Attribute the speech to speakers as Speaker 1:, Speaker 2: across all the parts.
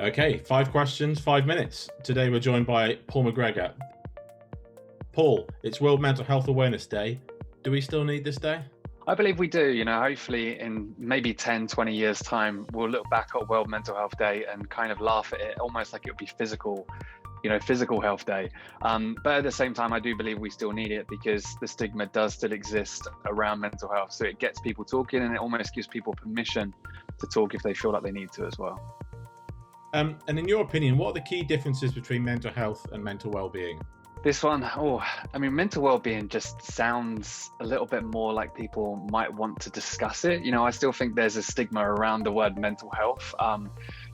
Speaker 1: Okay, 5 questions, 5 minutes. Today we're joined by Paul McGregor. Paul, it's World Mental Health Awareness Day. Do we still need this day?
Speaker 2: I believe we do. Hopefully in maybe 10, 20 years time, we'll look back at World Mental Health Day and kind of laugh at it almost like it would be physical health day. But at the same time, I do believe we still need it because the stigma does still exist around mental health. So it gets people talking and it almost gives people permission to talk if they feel like they need to as well.
Speaker 1: And in your opinion, what are the key differences between mental health and mental well-being?
Speaker 2: This one, mental well-being just sounds a little bit more like people might want to discuss it. I still think there's a stigma around the word mental health.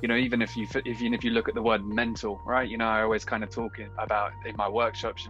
Speaker 2: Even if you look at the word mental, right? I always kind of talk about in my workshops,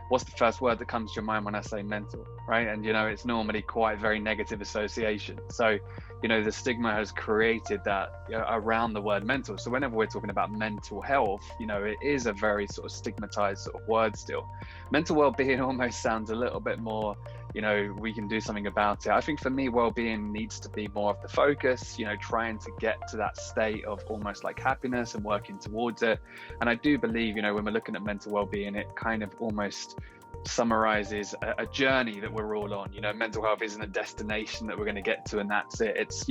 Speaker 2: what's the first word that comes to your mind when I say mental, right? And, it's normally quite a very negative association. So, the stigma has created that around the word mental. So whenever we're talking about mental health, it is a very sort of stigmatized sort of word still. Mental well-being almost sounds a little bit more, we can do something about it. I think for me, well-being needs to be more of the focus, trying to get to that state of almost like happiness and working towards it. And I do believe, when we're looking at mental well-being, it kind of almost summarizes a journey that we're all on. Mental health isn't a destination that we're going to get to and that's it. It's,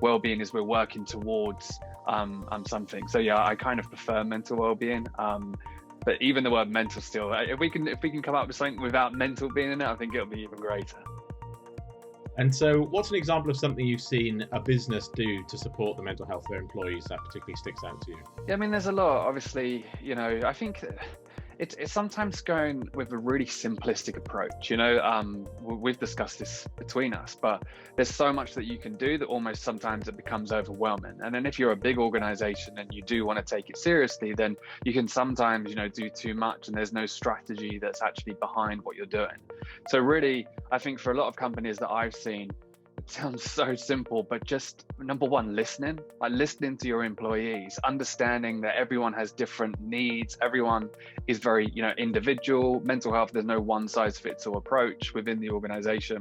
Speaker 2: well-being is we're working towards something. So yeah, I kind of prefer mental well-being. But even the word mental still, if we can come up with something without mental being in it, I think it'll be even greater.
Speaker 1: And so what's an example of something you've seen a business do to support the mental health of their employees that particularly sticks out to you?
Speaker 2: Yeah, there's a lot, obviously. I think it's sometimes going with a really simplistic approach. We've discussed this between us, but there's so much that you can do that almost sometimes it becomes overwhelming. And then if you're a big organization and you do want to take it seriously, then you can sometimes, do too much and there's no strategy that's actually behind what you're doing. So really, I think for a lot of companies that I've seen, it sounds so simple, but just number one, listening to your employees, understanding that everyone has different needs. Everyone is very, individual. Mental health, there's no one size fits all approach within the organization.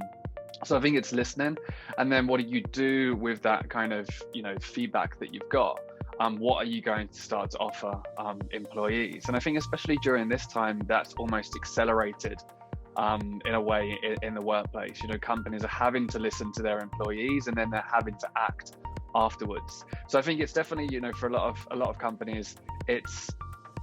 Speaker 2: So I think it's listening. And then what do you do with that kind of, feedback that you've got? What are you going to start to offer employees? And I think especially during this time, that's almost accelerated in a way in the workplace. Companies are having to listen to their employees and then they're having to act afterwards. So I think it's definitely, for a lot of companies, it's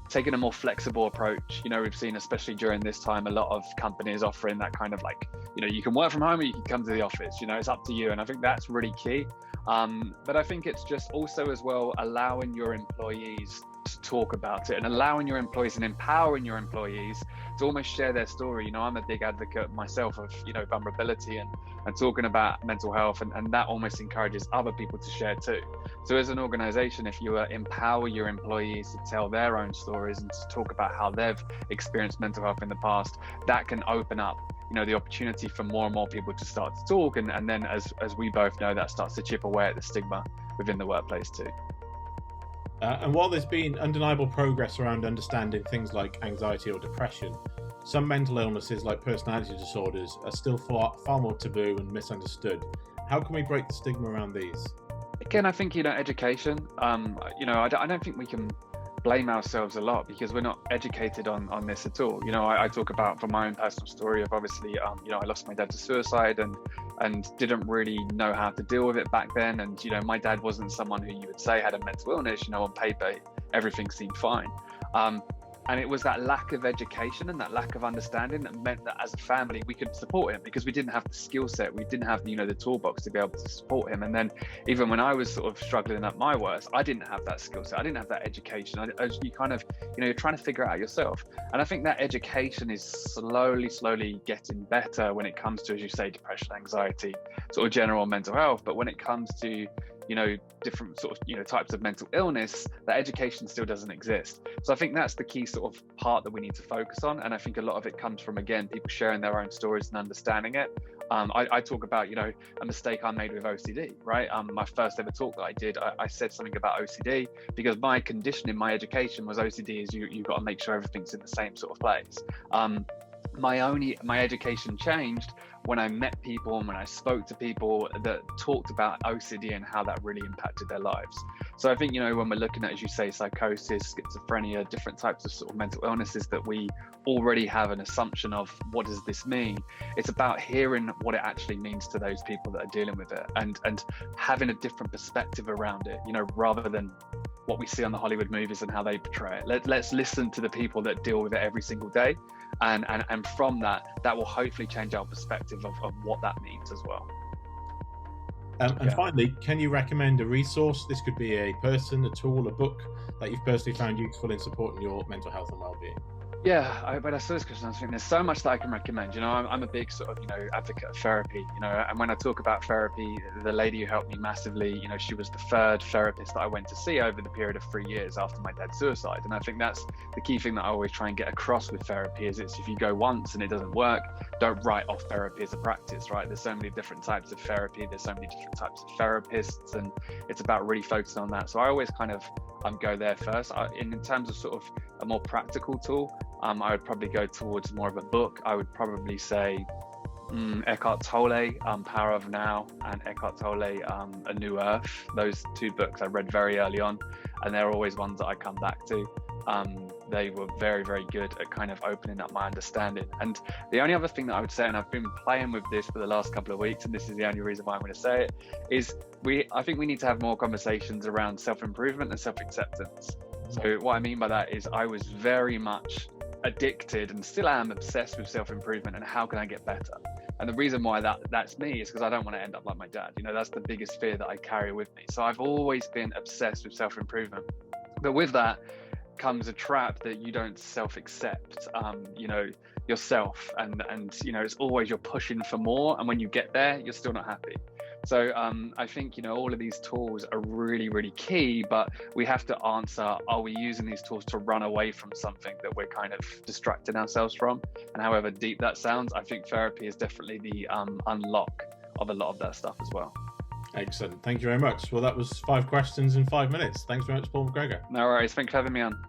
Speaker 2: taking a more flexible approach. We've seen, especially during this time, a lot of companies offering that kind of like, you can work from home or you can come to the office, it's up to you. And I think that's really key. But I think it's just also as well allowing your employees to talk about it and allowing your employees and empowering your employees to almost share their story. I'm a big advocate myself of, vulnerability and talking about mental health, and that almost encourages other people to share too. So as an organization, if you empower your employees to tell their own stories and to talk about how they've experienced mental health in the past, that can open up the opportunity for more and more people to start to talk. And then as we both know, that starts to chip away at the stigma within the workplace too.
Speaker 1: And while there's been undeniable progress around understanding things like anxiety or depression, some mental illnesses like personality disorders are still far more taboo and misunderstood. How can we break the stigma around these?
Speaker 2: Again, I think, education, I don't think we can blame ourselves a lot because we're not educated on this at all. I talk about from my own personal story of obviously, I lost my dad to suicide and didn't really know how to deal with it back then. And, my dad wasn't someone who you would say had a mental illness. On paper, everything seemed fine. And it was that lack of education and that lack of understanding that meant that as a family, we couldn't support him because we didn't have the skill set. We didn't have, the toolbox to be able to support him. And then even when I was sort of struggling at my worst, I didn't have that skill set. I didn't have that education. You kind of, you're trying to figure it out yourself. And I think that education is slowly getting better when it comes to, as you say, depression, anxiety, sort of general mental health. But when it comes to, different sort of, types of mental illness, that education still doesn't exist. So I think that's the key sort of part that we need to focus on. And I think a lot of it comes from, again, people sharing their own stories and understanding it. I talk about, a mistake I made with OCD, right? My first ever talk that I did, I said something about OCD because my condition in my education was OCD is you've got to make sure everything's in the same sort of place. my education changed when I met people and when I spoke to people that talked about OCD and how that really impacted their lives. So I think, when we're looking at, as you say, psychosis, schizophrenia, different types of sort of mental illnesses that we already have an assumption of what does this mean, it's about hearing what it actually means to those people that are dealing with it, and having a different perspective around it, rather than what we see on the Hollywood movies and how they portray it. Let's listen to the people that deal with it every single day, and from that will hopefully change our perspective of what that means as well.
Speaker 1: And finally, can you recommend a resource? This could be a person, a tool, a book that you've personally found useful in supporting your mental health and well-being.
Speaker 2: Yeah, but I saw this question. I think there's so much that I can recommend. I'm a big sort of, advocate of therapy. And when I talk about therapy, the lady who helped me massively, she was the third therapist that I went to see over the period of 3 years after my dad's suicide. And I think that's the key thing that I always try and get across with therapy is if you go once and it doesn't work, don't write off therapy as a practice, right? There's so many different types of therapy. There's so many different types of therapists, and it's about really focusing on that. So I always kind of go there first. In terms of sort of a more practical tool, I would probably go towards more of a book. I would probably say Eckhart Tolle, Power of Now, and Eckhart Tolle, A New Earth. Those two books I read very early on, and they're always ones that I come back to. They were very, very good at kind of opening up my understanding. And the only other thing that I would say, and I've been playing with this for the last couple of weeks, and this is the only reason why I'm going to say it, is I think we need to have more conversations around self-improvement and self-acceptance. So what I mean by that is I was very much addicted and still am obsessed with self-improvement and how can I get better. And the reason why that's me is because I don't want to end up like my dad. That's the biggest fear that I carry with me. So I've always been obsessed with self-improvement. But with that comes a trap that you don't self-accept, yourself. And it's always you're pushing for more. And when you get there, you're still not happy. So I think, all of these tools are really, really key, but we have to answer, are we using these tools to run away from something that we're kind of distracting ourselves from? And however deep that sounds, I think therapy is definitely the unlock of a lot of that stuff as well.
Speaker 1: Excellent. Thank you very much. Well, that was 5 questions in 5 minutes. Thanks very much, Paul McGregor.
Speaker 2: No worries. Thanks for having me on.